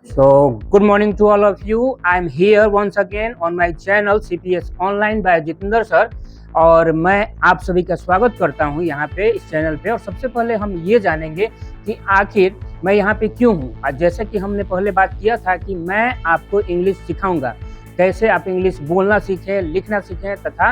So, good morning to all of you. I'm here once again on my channel CPS Online by Jitendra sir और मैं आप सभी का स्वागत करता हूं यहाँ पे इस चैनल पे। और सबसे पहले हम ये जानेंगे कि आखिर मैं यहाँ पे क्यों हूँ। आज जैसे कि हमने पहले बात किया था कि मैं आपको इंग्लिश सिखाऊंगा, कैसे आप इंग्लिश बोलना सीखें, लिखना सीखें तथा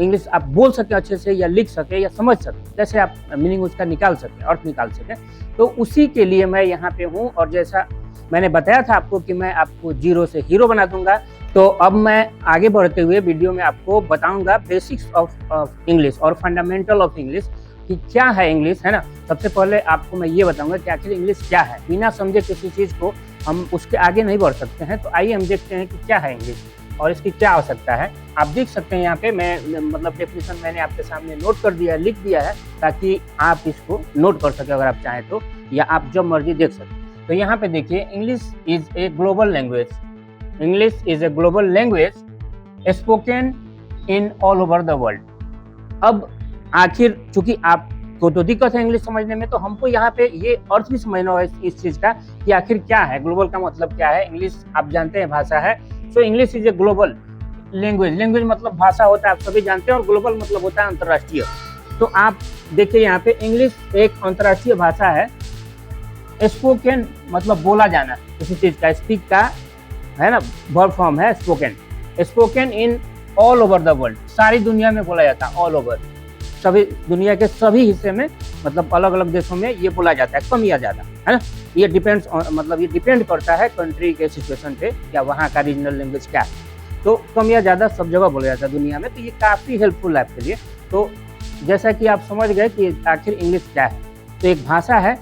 इंग्लिश आप बोल सकें अच्छे से या लिख सकें या समझ सकें, कैसे आप मीनिंग उसका निकाल सकें, अर्थ निकाल सकें। तो उसी के लिए मैं यहाँ पे हूँ। और जैसा मैंने बताया था आपको कि मैं आपको जीरो से हीरो बना दूंगा, तो अब मैं आगे बढ़ते हुए वीडियो में आपको बताऊंगा बेसिक्स ऑफ इंग्लिश और फंडामेंटल ऑफ इंग्लिश कि क्या है इंग्लिश, है ना। सबसे पहले आपको मैं ये बताऊंगा कि आखिर इंग्लिश क्या है। बिना समझे किसी चीज़ को हम उसके आगे नहीं बढ़ सकते हैं। तो आइए हम देखते हैं कि क्या है इंग्लिश और इसकी क्या आवश्यकता है। आप देख सकते हैं यहाँ पे मैं मतलब डेफिनेशन मैंने आपके सामने नोट कर दिया है, लिख दिया है, ताकि आप इसको नोट कर सकें अगर आप चाहें तो, या आप जब मर्जी देख सकें। तो यहाँ पे देखिए, English is a global language. English is a global language spoken in all over the world. अब आखिर चूंकि आपको तो दिक्कत है इंग्लिश समझने में, तो हमको यहाँ पे ये अर्थ भी समझना है इस चीज का कि आखिर क्या है ग्लोबल का मतलब क्या है। इंग्लिश आप जानते हैं भाषा है। So English is a global language. Language मतलब भाषा होता है, आप सभी जानते हैं, और ग्लोबल मतलब होता है अंतर्राष्ट्रीय। तो आप देखिए यहाँ पे इंग्लिश एक अंतर्राष्ट्रीय भाषा है। स्पोकन मतलब बोला जाना किसी चीज का, स्पीक का है ना, वर्ब फॉर्म है spoken. Spoken in all over the world, सारी दुनिया में बोला जाता है। ऑल ओवर, सभी दुनिया के सभी हिस्से में, मतलब अलग अलग देशों में ये बोला जाता है, कम या ज्यादा, है ना। ये डिपेंड्स मतलब ये डिपेंड करता है कंट्री के सिचुएशन पे, या वहाँ का रीजनल लैंग्वेज क्या है। तो कम या ज्यादा सब जगह बोला जाता है दुनिया में। तो ये काफी हेल्पफुल है आपके लिए। तो जैसा कि आप समझ गए कि आखिर इंग्लिश क्या है, तो एक भाषा है,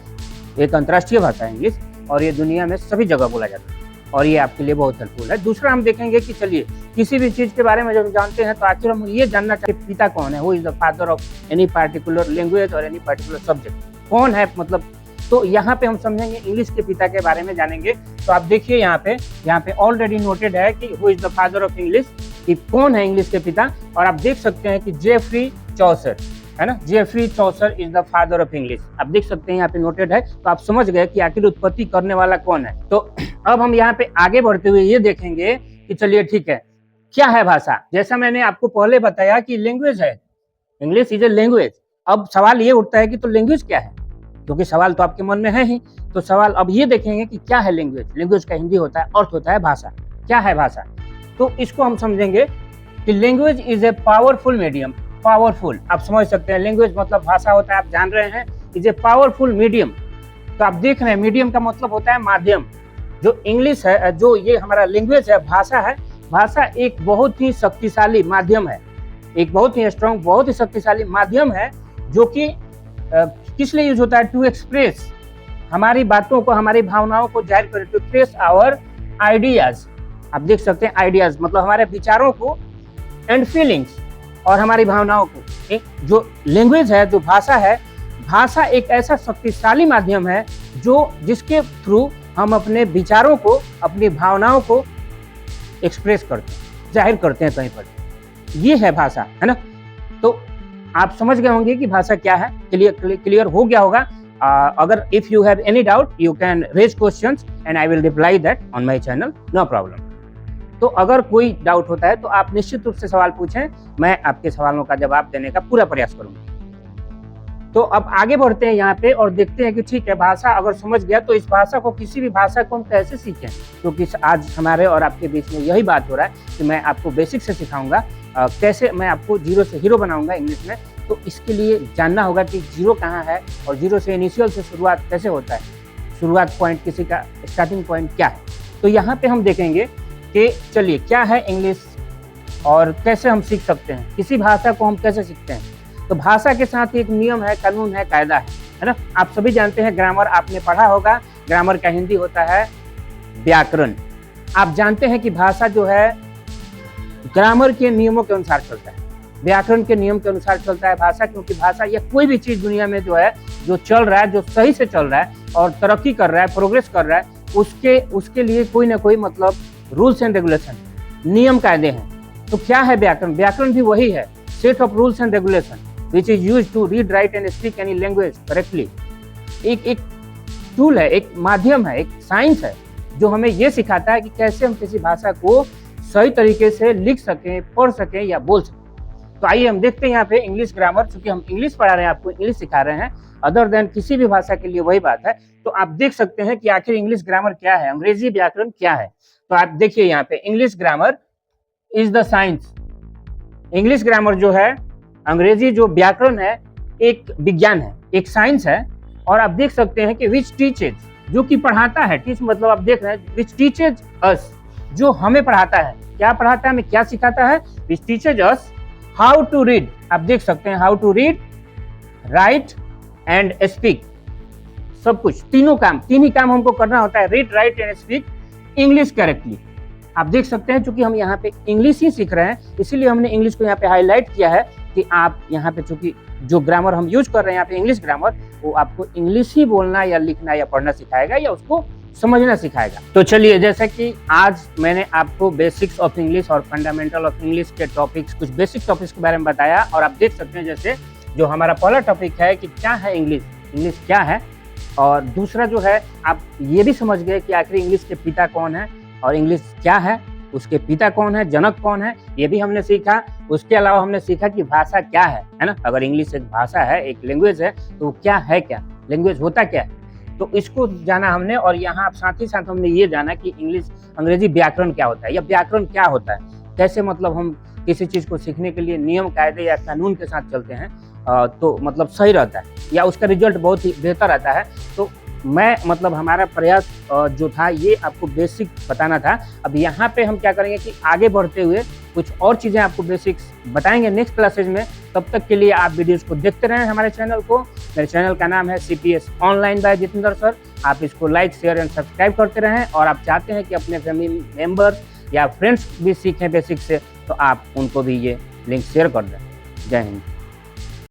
एक अंतर्राष्ट्रीय भाषा है इंग्लिश, और ये दुनिया में सभी जगह बोला जाता है, और ये आपके लिए बहुत हेल्पफुल है। दूसरा हम देखेंगे कि चलिए किसी भी चीज़ के बारे में जब जानते हैं तो आखिर हम ये जानना चाहिए पिता कौन है, who is the father of any particular language और एनी पार्टिकुलर सब्जेक्ट, कौन है मतलब। तो यहाँ पे हम समझेंगे इंग्लिश के पिता के बारे में जानेंगे। तो आप देखिए यहाँ पे ऑलरेडी नोटेड है कि who is the father of English, कि कौन है इंग्लिश के पिता। और आप देख सकते हैं कि जेफरी चौसर, है ना, Geoffrey Chaucer is the father of English. आप देख सकते हैं यहाँ पे नोटेड है। तो आप समझ गए कि आखिर उत्पत्ति करने वाला कौन है। तो अब हम यहाँ पे आगे बढ़ते हुए ये देखेंगे कि चलिए ठीक है, क्या है भाषा। जैसा मैंने आपको पहले बताया कि लैंग्वेज है, इंग्लिश इज ए लैंग्वेज। अब सवाल ये उठता है कि तो लैंग्वेज क्या है, क्योंकि सवाल तो आपके मन में है ही। तो सवाल अब ये देखेंगे कि क्या है लैंग्वेज। लैंग्वेज का हिंदी होता है, अर्थ होता है भाषा। क्या है भाषा, तो इसको हम समझेंगे कि language is a powerful medium. Powerful आप समझ सकते हैं, लैंग्वेज मतलब भाषा होता है, आप जान रहे हैं, इज ए पावरफुल मीडियम। तो आप देख रहे हैं मीडियम का मतलब होता है माध्यम। जो इंग्लिश है, जो ये हमारा लैंग्वेज है, भाषा है, भाषा एक बहुत ही शक्तिशाली माध्यम है, एक बहुत ही स्ट्रॉन्ग, बहुत ही शक्तिशाली माध्यम है, जो कि किस लिए यूज होता है, टू एक्सप्रेस, हमारी बातों को, हमारी भावनाओं को जाहिर करें, टू एक्सप्रेस आवर आइडियाज। आप देख सकते हैं आइडियाज मतलब हमारे विचारों को, एंड फीलिंग्स, और हमारी भावनाओं को। जो लैंग्वेज है, जो भाषा है, भाषा एक ऐसा शक्तिशाली माध्यम है जिसके थ्रू हम अपने विचारों को, अपनी भावनाओं को एक्सप्रेस करते हैं, जाहिर करते हैं कहीं पर। ये है भाषा, है ना। तो आप समझ गए होंगे कि भाषा क्या है। क्लियर हो गया होगा। अगर if you have any doubt you can raise questions and I will reply that on my channel, no problem. तो अगर कोई डाउट होता है तो आप निश्चित रूप से सवाल पूछें, मैं आपके सवालों का जवाब देने का पूरा प्रयास करूंगा। तो अब आगे बढ़ते हैं यहाँ पे और देखते हैं कि ठीक है, भाषा अगर समझ गया तो इस भाषा को, किसी भी भाषा को हम कैसे सीखें। क्योंकि आज हमारे और आपके बीच में यही बात हो रहा है कि मैं आपको बेसिक से सिखाऊंगा, कैसे मैं आपको जीरो से हीरो बनाऊंगा इंग्लिश में। तो इसके लिए जानना होगा कि जीरो कहाँ है और जीरो से इनिशियल से शुरुआत कैसे होता है, शुरुआत पॉइंट, किसी का स्टार्टिंग पॉइंट क्या है। तो यहाँ पे हम देखेंगे कि चलिए क्या है इंग्लिश और कैसे हम सीख सकते हैं, किसी भाषा को हम कैसे सीखते हैं। तो भाषा के साथ एक नियम है, कानून है, कायदा है ना। आप सभी जानते हैं, ग्रामर आपने पढ़ा होगा। ग्रामर का हिंदी होता है व्याकरण। आप जानते हैं कि भाषा जो है ग्रामर के नियमों के अनुसार चलता है, व्याकरण के नियम के अनुसार चलता है भाषा। क्योंकि भाषा या कोई भी चीज दुनिया में जो है, जो चल रहा है, जो सही से चल रहा है और तरक्की कर रहा है, प्रोग्रेस कर रहा है, उसके लिए कोई ना कोई मतलब रूल्स एंड रेगुलेशन, नियम कायदे हैं। तो क्या है व्याकरण? व्याकरण भी वही है, set of rules and regulation which is used to read, write and speak any language correctly. एक टूल है, एक माध्यम है, एक साइंस है जो हमें ये सिखाता है कि कैसे हम किसी भाषा को सही तरीके से लिख सकें, पढ़ सकें या बोल सकें। तो आइए हम देखते हैं यहाँ पे इंग्लिश ग्रामर, चूंकि हम इंग्लिश पढ़ा रहे हैं, आपको इंग्लिश सिखा रहे हैं, अदर देन किसी भी भाषा के लिए वही बात है। तो आप देख सकते हैं कि आखिर इंग्लिश ग्रामर क्या है, अंग्रेजी व्याकरण क्या है। तो आप देखिए यहाँ पे English grammar is the science. English grammar जो है, अंग्रेजी जो व्याकरण है, एक विज्ञान है, एक साइंस है। और आप देख सकते हैं कि विच टीचेज, जो कि पढ़ाता है, टीच मतलब आप देख रहे हैं, विच टीचेज अस, जो हमें पढ़ाता है। क्या पढ़ाता है, हमें क्या सिखाता है? Which teaches us how to read. आप देख सकते हैं how to read, write and speak, सब कुछ, तीन ही काम हमको करना होता है, read, write and speak English correctly. आप देख सकते हैं चूंकि हम यहाँ पे इंग्लिश ही सीख रहे हैं, इसीलिए हमने इंग्लिश को यहाँ पे हाईलाइट किया है कि आप यहाँ पे चूंकि जो ग्रामर हम यूज कर रहे हैं यहाँ पे इंग्लिश ग्रामर, वो आपको इंग्लिश ही बोलना या लिखना या पढ़ना सिखाएगा या उसको समझना सिखाएगा। तो चलिए, जैसा कि आज मैंने आपको बेसिक्स ऑफ इंग्लिश और फंडामेंटल ऑफ इंग्लिश के टॉपिक्स, कुछ बेसिक टॉपिक्स के बारे में बताया, और आप देख सकते हैं जैसे जो हमारा पहला टॉपिक है कि क्या है इंग्लिश, इंग्लिश क्या है, और दूसरा जो है आप ये भी समझ गए कि आखिर इंग्लिश के पिता कौन है और इंग्लिश क्या है, उसके पिता कौन है, जनक कौन है, ये भी हमने सीखा। उसके अलावा हमने सीखा कि भाषा क्या है ना। अगर इंग्लिश एक भाषा है, एक लैंग्वेज है, तो क्या है, क्या लैंग्वेज होता क्या है, तो इसको जाना हमने। और यहाँ साथ ही साथ हमने ये जाना कि इंग्लिश, अंग्रेजी व्याकरण क्या होता है या व्याकरण क्या होता है, कैसे मतलब हम किसी चीज़ को सीखने के लिए नियम, कायदे या कानून के साथ चलते हैं तो मतलब सही रहता है या उसका रिजल्ट बहुत ही बेहतर आता है। तो मैं मतलब हमारा प्रयास जो था ये आपको बेसिक बताना था। अब यहाँ पे हम क्या करेंगे कि आगे बढ़ते हुए कुछ और चीज़ें आपको बेसिक्स बताएंगे नेक्स्ट क्लासेज में। तब तक के लिए आप वीडियोस को देखते रहें हमारे चैनल को। मेरे चैनल का नाम है CPS online by Jitendra sir. आप इसको लाइक, शेयर एंड सब्सक्राइब करते रहें, और आप चाहते हैं कि अपने फैमिली मेम्बर्स या फ्रेंड्स भी सीखें बेसिक से, तो आप उनको भी ये लिंक शेयर कर दें। जय हिंद।